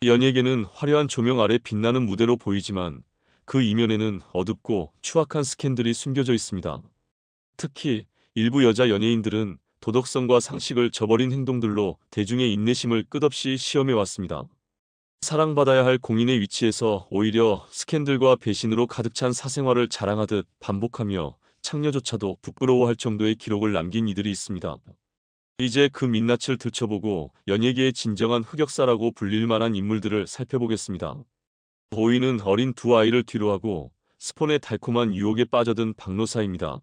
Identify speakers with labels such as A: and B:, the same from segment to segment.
A: 연예계는 화려한 조명 아래 빛나는 무대로 보이지만 그 이면에는 어둡고 추악한 스캔들이 숨겨져 있습니다. 특히 일부 여자 연예인들은 도덕성과 상식을 저버린 행동들로 대중의 인내심을 끝없이 시험해 왔습니다. 사랑받아야 할 공인의 위치에서 오히려 스캔들과 배신으로 가득 찬 사생활을 자랑하듯 반복하며 창녀조차도 부끄러워할 정도의 기록을 남긴 이들이 있습니다. 이제 그 민낯을 들춰보고 연예계의 진정한 흑역사라고 불릴 만한 인물들을 살펴보겠습니다. 보이는 어린 두 아이를 뒤로하고 스폰의 달콤한 유혹에 빠져든 박노사입니다.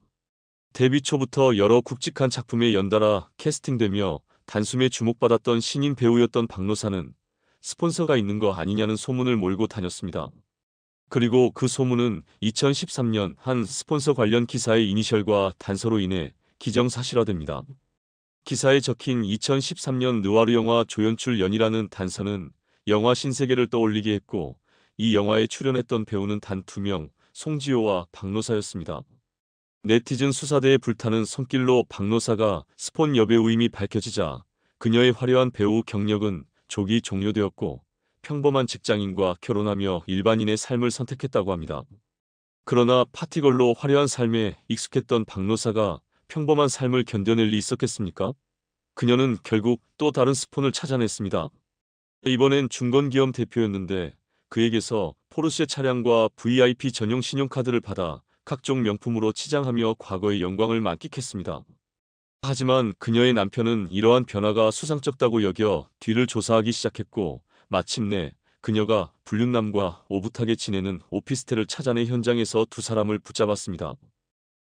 A: 데뷔 초부터 여러 굵직한 작품에 연달아 캐스팅되며 단숨에 주목받았던 신인 배우였던 박노사는 스폰서가 있는 거 아니냐는 소문을 몰고 다녔습니다. 그리고 그 소문은 2013년 한 스폰서 관련 기사의 이니셜과 단서로 인해 기정사실화됩니다. 기사에 적힌 2013년 느와르 영화 조연출 연이라는 단서는 영화 신세계를 떠올리게 했고, 이 영화에 출연했던 배우는 단 2명, 송지효와 박노사였습니다. 네티즌 수사대에 불타는 손길로 박노사가 스폰 여배우임이 밝혀지자 그녀의 화려한 배우 경력은 조기 종료되었고, 평범한 직장인과 결혼하며 일반인의 삶을 선택했다고 합니다. 그러나 파티걸로 화려한 삶에 익숙했던 박노사가 평범한 삶을 견뎌낼 리 있었겠습니까? 그녀는 결국 또 다른 스폰을 찾아냈습니다. 이번엔 중건기업 대표였는데 그에게서 포르쉐 차량과 VIP 전용 신용카드를 받아 각종 명품으로 치장하며 과거의 영광을 만끽했습니다. 하지만 그녀의 남편은 이러한 변화가 수상쩍다고 여겨 뒤를 조사하기 시작했고, 마침내 그녀가 불륜남과 오붓하게 지내는 오피스텔을 찾아내 현장에서 두 사람을 붙잡았습니다.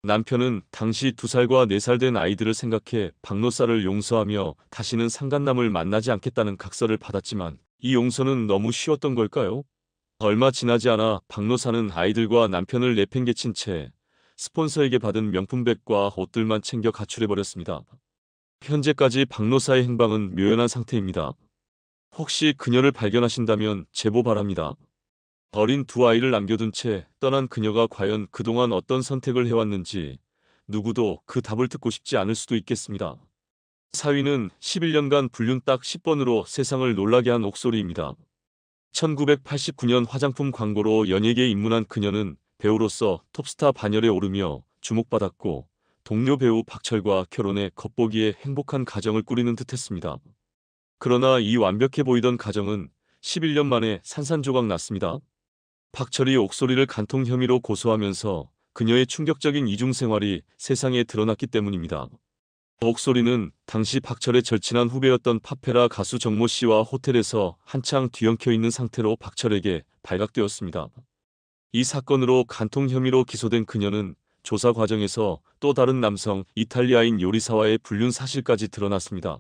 A: 남편은 당시 2살과 4살 된 아이들을 생각해 박노사를 용서하며 다시는 상간남을 만나지 않겠다는 각서를 받았지만 이 용서는 너무 쉬웠던 걸까요? 얼마 지나지 않아 박노사는 아이들과 남편을 내팽개친 채 스폰서에게 받은 명품백과 옷들만 챙겨 가출해버렸습니다. 현재까지 박노사의 행방은 묘연한 상태입니다. 혹시 그녀를 발견하신다면 제보 바랍니다. 어린 두 아이를 남겨둔 채 떠난 그녀가 과연 그동안 어떤 선택을 해왔는지 누구도 그 답을 듣고 싶지 않을 수도 있겠습니다. 사위는 11년간 불륜 딱 10번으로 세상을 놀라게 한 옥소리입니다. 1989년 화장품 광고로 연예계에 입문한 그녀는 배우로서 톱스타 반열에 오르며 주목받았고, 동료 배우 박철과 결혼해 겉보기에 행복한 가정을 꾸리는 듯했습니다. 그러나 이 완벽해 보이던 가정은 11년 만에 산산조각 났습니다. 박철이 옥소리를 간통 혐의로 고소하면서 그녀의 충격적인 이중생활이 세상에 드러났기 때문입니다. 옥소리는 당시 박철의 절친한 후배였던 팝페라 가수 정모 씨와 호텔에서 한창 뒤엉켜 있는 상태로 박철에게 발각되었습니다. 이 사건으로 간통 혐의로 기소된 그녀는 조사 과정에서 또 다른 남성 이탈리아인 요리사와의 불륜 사실까지 드러났습니다.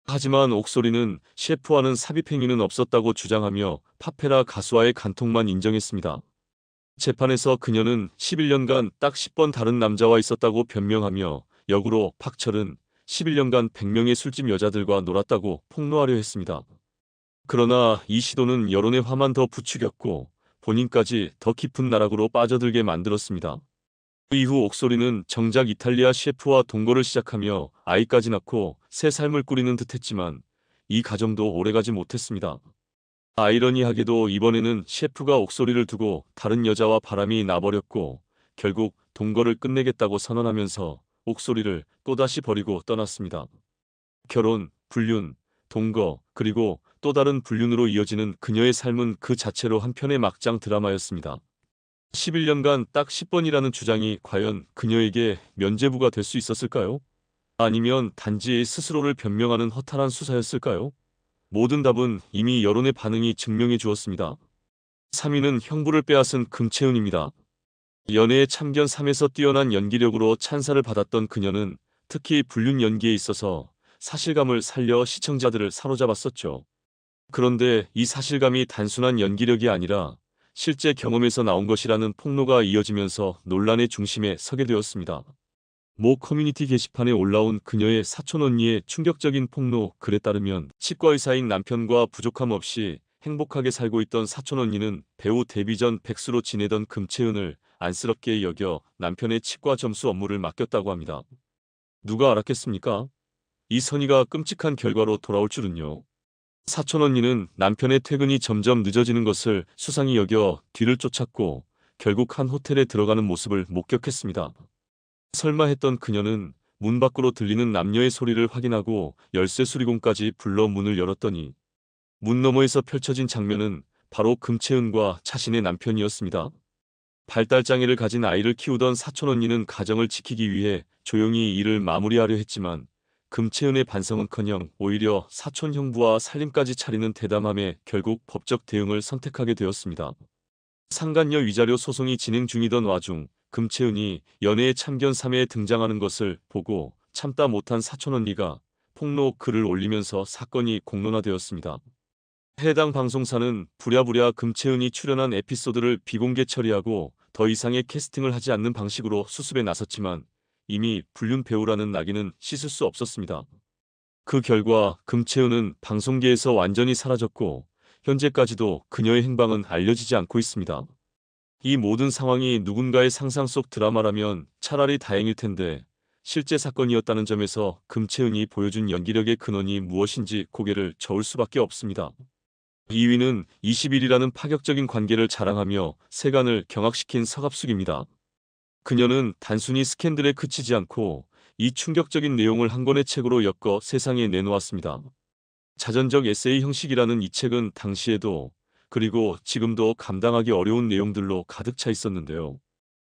A: 하지만 옥소리는 셰프와는 삽입 행위는 없었다고 주장하며 팝페라 가수와의 간통만 인정했습니다. 재판에서 그녀는 11년간 딱 10번 다른 남자와 있었다고 변명하며 역으로 박철은 11년간 100명의 술집 여자들과 놀았다고 폭로하려 했습니다. 그러나 이 시도는 여론의 화만 더 부추겼고 본인까지 더 깊은 나락으로 빠져들게 만들었습니다. 그 이후 옥소리는 정작 이탈리아 셰프와 동거를 시작하며 아이까지 낳고 새 삶을 꾸리는 듯했지만 이 가정도 오래가지 못했습니다. 아이러니하게도 이번에는 셰프가 옥소리를 두고 다른 여자와 바람이 나버렸고 결국 동거를 끝내겠다고 선언하면서 옥소리를 또다시 버리고 떠났습니다. 결혼, 불륜, 동거, 그리고 또 다른 불륜으로 이어지는 그녀의 삶은 그 자체로 한편의 막장 드라마였습니다. 11년간 딱 10번이라는 주장이 과연 그녀에게 면죄부가 될 수 있었을까요? 아니면 단지 스스로를 변명하는 허탈한 수사였을까요? 모든 답은 이미 여론의 반응이 증명해 주었습니다. 3위는 형부를 빼앗은 금채은입니다. 연애의 참견 3에서 뛰어난 연기력으로 찬사를 받았던 그녀는 특히 불륜 연기에 있어서 사실감을 살려 시청자들을 사로잡았었죠. 그런데 이 사실감이 단순한 연기력이 아니라 실제 경험에서 나온 것이라는 폭로가 이어지면서 논란의 중심에 서게 되었습니다. 모 커뮤니티 게시판에 올라온 그녀의 사촌언니의 충격적인 폭로 글에 따르면 치과의사인 남편과 부족함 없이 행복하게 살고 있던 사촌언니는 배우 데뷔 전 백수로 지내던 금채은을 안쓰럽게 여겨 남편의 치과 점수 업무를 맡겼다고 합니다. 누가 알았겠습니까? 이 선의가 끔찍한 결과로 돌아올 줄은요. 사촌 언니는 남편의 퇴근이 점점 늦어지는 것을 수상히 여겨 뒤를 쫓았고 결국 한 호텔에 들어가는 모습을 목격했습니다. 설마 했던 그녀는 문 밖으로 들리는 남녀의 소리를 확인하고 열쇠 수리공까지 불러 문을 열었더니 문 너머에서 펼쳐진 장면은 바로 금채은과 자신의 남편이었습니다. 발달장애를 가진 아이를 키우던 사촌 언니는 가정을 지키기 위해 조용히 일을 마무리하려 했지만 금채은의 반성은커녕 오히려 사촌 형부와 살림까지 차리는 대담함에 결국 법적 대응을 선택하게 되었습니다. 상간녀 위자료 소송이 진행 중이던 와중 금채은이 연애의 참견 3회에 등장하는 것을 보고 참다 못한 사촌 언니가 폭로 글을 올리면서 사건이 공론화되었습니다. 해당 방송사는 부랴부랴 금채은이 출연한 에피소드를 비공개 처리하고 더 이상의 캐스팅을 하지 않는 방식으로 수습에 나섰지만 이미 불륜 배우라는 낙인은 씻을 수 없었습니다. 그 결과 금채은은 방송계에서 완전히 사라졌고 현재까지도 그녀의 행방은 알려지지 않고 있습니다. 이 모든 상황이 누군가의 상상 속 드라마라면 차라리 다행일 텐데 실제 사건이었다는 점에서 금채은이 보여준 연기력의 근원이 무엇인지 고개를 저을 수밖에 없습니다. 2위는 21이라는 파격적인 관계를 자랑하며 세간을 경악시킨 서갑숙입니다. 그녀는 단순히 스캔들에 그치지 않고 이 충격적인 내용을 한 권의 책으로 엮어 세상에 내놓았습니다. 자전적 에세이 형식이라는 이 책은 당시에도 그리고 지금도 감당하기 어려운 내용들로 가득 차 있었는데요.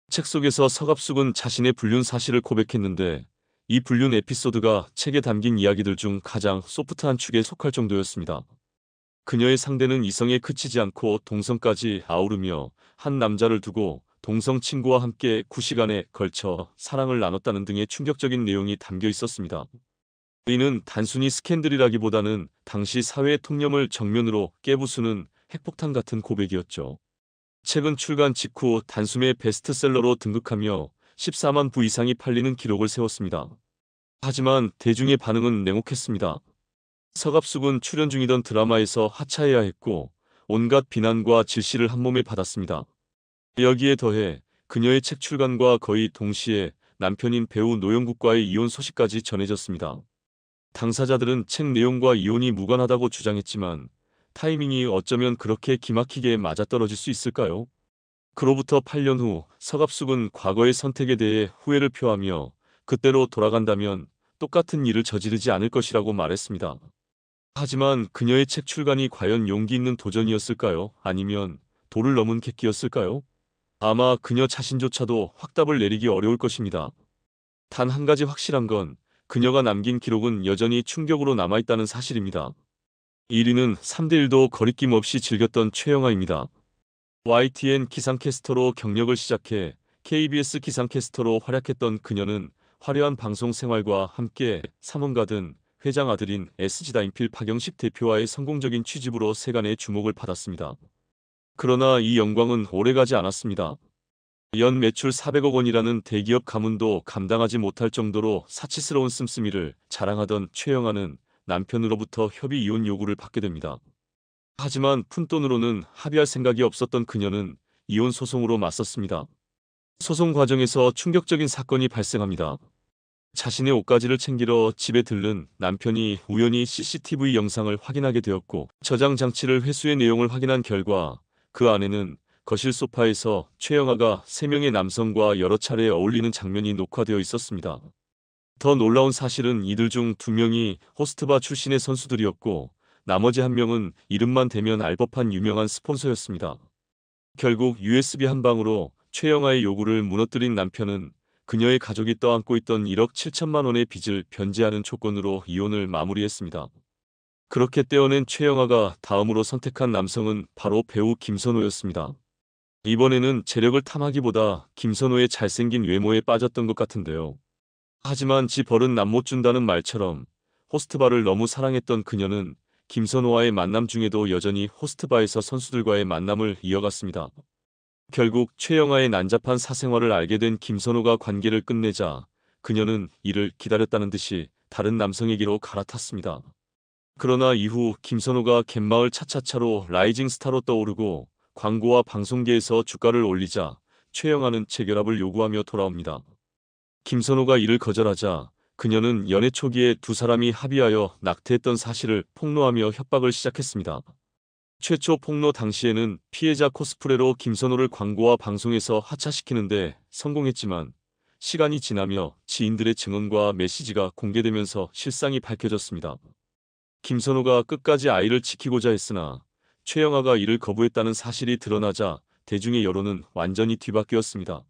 A: 책 속에서 서갑숙은 자신의 불륜 사실을 고백했는데 이 불륜 에피소드가 책에 담긴 이야기들 중 가장 소프트한 축에 속할 정도였습니다. 그녀의 상대는 이성에 그치지 않고 동성까지 아우르며 한 남자를 두고 동성 친구와 함께 9시간에 걸쳐 사랑을 나눴다는 등의 충격적인 내용이 담겨 있었습니다. 이는 단순히 스캔들이라기보다는 당시 사회의 통념을 정면으로 깨부수는 핵폭탄 같은 고백이었죠. 책은 출간 직후 단숨에 베스트셀러로 등극하며 14만 부 이상이 팔리는 기록을 세웠습니다. 하지만 대중의 반응은 냉혹했습니다. 서갑숙은 출연 중이던 드라마에서 하차해야 했고 온갖 비난과 질시를 한몸에 받았습니다. 여기에 더해 그녀의 책 출간과 거의 동시에 남편인 배우 노영국과의 이혼 소식까지 전해졌습니다. 당사자들은 책 내용과 이혼이 무관하다고 주장했지만 타이밍이 어쩌면 그렇게 기막히게 맞아떨어질 수 있을까요? 그로부터 8년 후 서갑숙은 과거의 선택에 대해 후회를 표하며 그때로 돌아간다면 똑같은 일을 저지르지 않을 것이라고 말했습니다. 하지만 그녀의 책 출간이 과연 용기 있는 도전이었을까요? 아니면 도를 넘은 객기였을까요? 아마 그녀 자신조차도 확답을 내리기 어려울 것입니다. 단 한 가지 확실한 건 그녀가 남긴 기록은 여전히 충격으로 남아있다는 사실입니다. 1위는 3대1도 거리낌 없이 즐겼던 최영아입니다. YTN 기상캐스터로 경력을 시작해 KBS 기상캐스터로 활약했던 그녀는 화려한 방송 생활과 함께 삼원가든 회장 아들인 SG다인필 박영식 대표와의 성공적인 취집으로 세간의 주목을 받았습니다. 그러나 이 영광은 오래가지 않았습니다. 연 매출 400억 원이라는 대기업 가문도 감당하지 못할 정도로 사치스러운 씀씀이를 자랑하던 최영아는 남편으로부터 협의 이혼 요구를 받게 됩니다. 하지만 푼돈으로는 합의할 생각이 없었던 그녀는 이혼 소송으로 맞섰습니다. 소송 과정에서 충격적인 사건이 발생합니다. 자신의 옷가지를 챙기러 집에 들른 남편이 우연히 CCTV 영상을 확인하게 되었고 저장 장치를 회수해 내용을 확인한 결과 그 안에는 거실 소파에서 최영아가 3명의 남성과 여러 차례 어울리는 장면이 녹화되어 있었습니다. 더 놀라운 사실은 이들 중 2명이 호스트바 출신의 선수들이었고 나머지 1명은 이름만 대면 알 법한 유명한 스폰서였습니다. 결국 USB 한 방으로 최영아의 요구를 무너뜨린 남편은 그녀의 가족이 떠안고 있던 1억 7천만 원의 빚을 변제하는 조건으로 이혼을 마무리했습니다. 그렇게 떼어낸 최영아가 다음으로 선택한 남성은 바로 배우 김선호였습니다. 이번에는 재력을 탐하기보다 김선호의 잘생긴 외모에 빠졌던 것 같은데요. 하지만 지 벌은 남 못 준다는 말처럼 호스트바를 너무 사랑했던 그녀는 김선호와의 만남 중에도 여전히 호스트바에서 선수들과의 만남을 이어갔습니다. 결국 최영아의 난잡한 사생활을 알게 된 김선호가 관계를 끝내자 그녀는 이를 기다렸다는 듯이 다른 남성에게로 갈아탔습니다. 그러나 이후 김선호가 갯마을 차차차로 라이징 스타로 떠오르고 광고와 방송계에서 주가를 올리자 최영아는 재결합을 요구하며 돌아옵니다. 김선호가 이를 거절하자 그녀는 연애 초기에 두 사람이 합의하여 낙태했던 사실을 폭로하며 협박을 시작했습니다. 최초 폭로 당시에는 피해자 코스프레로 김선호를 광고와 방송에서 하차시키는데 성공했지만 시간이 지나며 지인들의 증언과 메시지가 공개되면서 실상이 밝혀졌습니다. 김선호가 끝까지 아이를 지키고자 했으나 최영아가 이를 거부했다는 사실이 드러나자 대중의 여론은 완전히 뒤바뀌었습니다.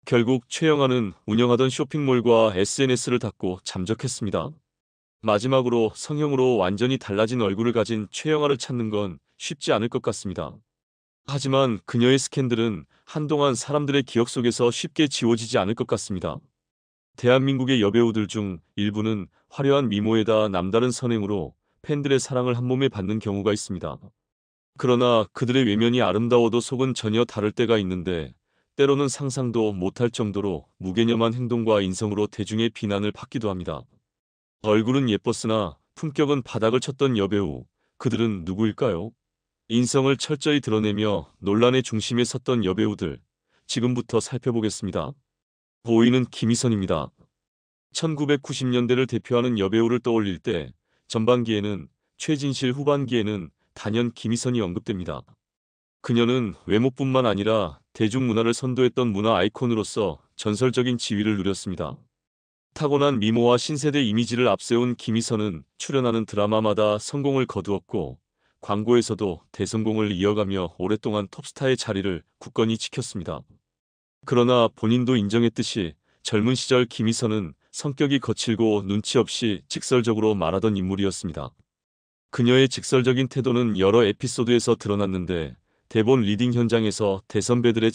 A: 결국 최영아는 운영하던 쇼핑몰과 SNS를 닫고 잠적했습니다. 마지막으로 성형으로 완전히 달라진 얼굴을 가진 최영아를 찾는 건 쉽지 않을 것 같습니다. 하지만 그녀의 스캔들은 한동안 사람들의 기억 속에서 쉽게 지워지지 않을 것 같습니다. 대한민국의 여배우들 중 일부는 화려한 미모에다 남다른 선행으로 팬들의 사랑을 한몸에 받는 경우가 있습니다. 그러나 그들의 외면이 아름다워도 속은 전혀 다를 때가 있는데 때로는 상상도 못할 정도로 무개념한 행동과 인성으로 대중의 비난을 받기도 합니다. 얼굴은 예뻤으나 품격은 바닥을 쳤던 여배우, 그들은 누구일까요? 인성을 철저히 드러내며 논란의 중심에 섰던 여배우들, 지금부터 살펴보겠습니다. 5위는 김희선입니다. 1990년대를 대표하는 여배우를 떠올릴 때 전반기에는 최진실, 후반기에는 단연 김희선이 언급됩니다. 그녀는 외모뿐만 아니라 대중문화를 선도했던 문화 아이콘으로서 전설적인 지위를 누렸습니다. 타고난 미모와 신세대 이미지를 앞세운 김희선은 출연하는 드라마마다 성공을 거두었고 광고에서도 대성공을 이어가며 오랫동안 톱스타의 자리를 굳건히 지켰습니다. 그러나 본인도 인정했듯이 젊은 시절 김희선은 성격이 거칠고 눈치 없이 직설적으로 말하던 인물이었습니다. 그녀의 직설적인 태도는 여러 에피소드에서 드러났는데 대본 리딩 현장에서 대선배들의